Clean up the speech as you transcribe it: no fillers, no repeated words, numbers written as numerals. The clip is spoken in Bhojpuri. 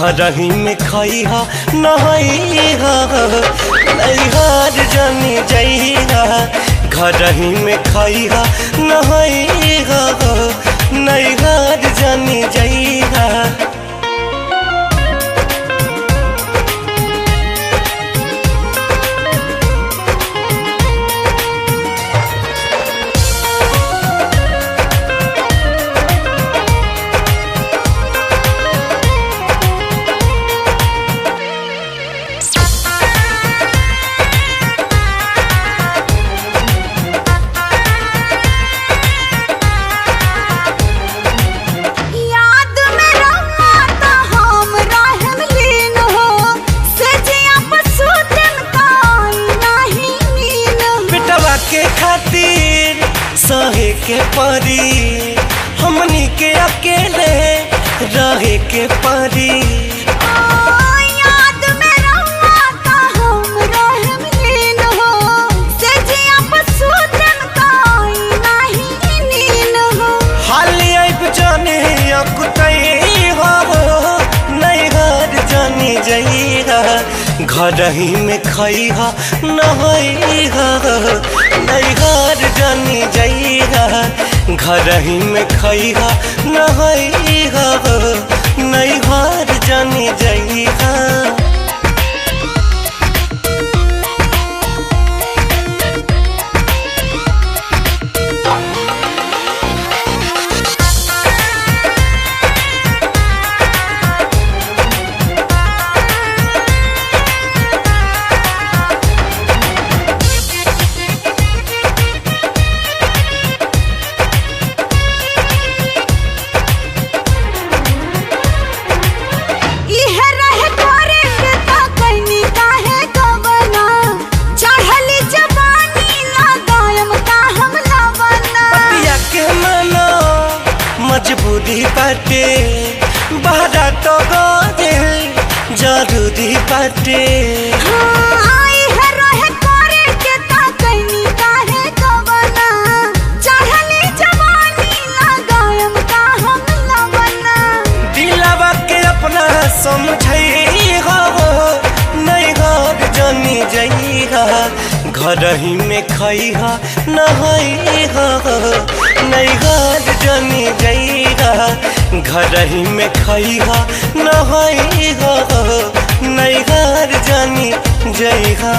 घरही में खइहा नहइहा नैहर जानी जइहा। घरही में खइहा नहइहा नैहर जानी जइहा। सहे के परी हमनी के अकेले रहे के परी। याद में रहुआ का हम रहम लीन हो से जिया पसूतन काई नहीं नीन हो। हाली आइब जाने अकुतई हो नैहर जानी जइहा। घरही में खइहा नहइहा नैहर जानी जइहा। घरही में खइहा नहइहा नैहर जानी जइहा। मजबूरी बाटे बहरा तो गोदे जरूरी बाटे। दिलावा के अपना समझइहा नैहर जानी जइहा। घरही में खइहा नहइहा नैहर जानी जइहा। घरही में खइहा नहइहा नैहर जानी जइहा।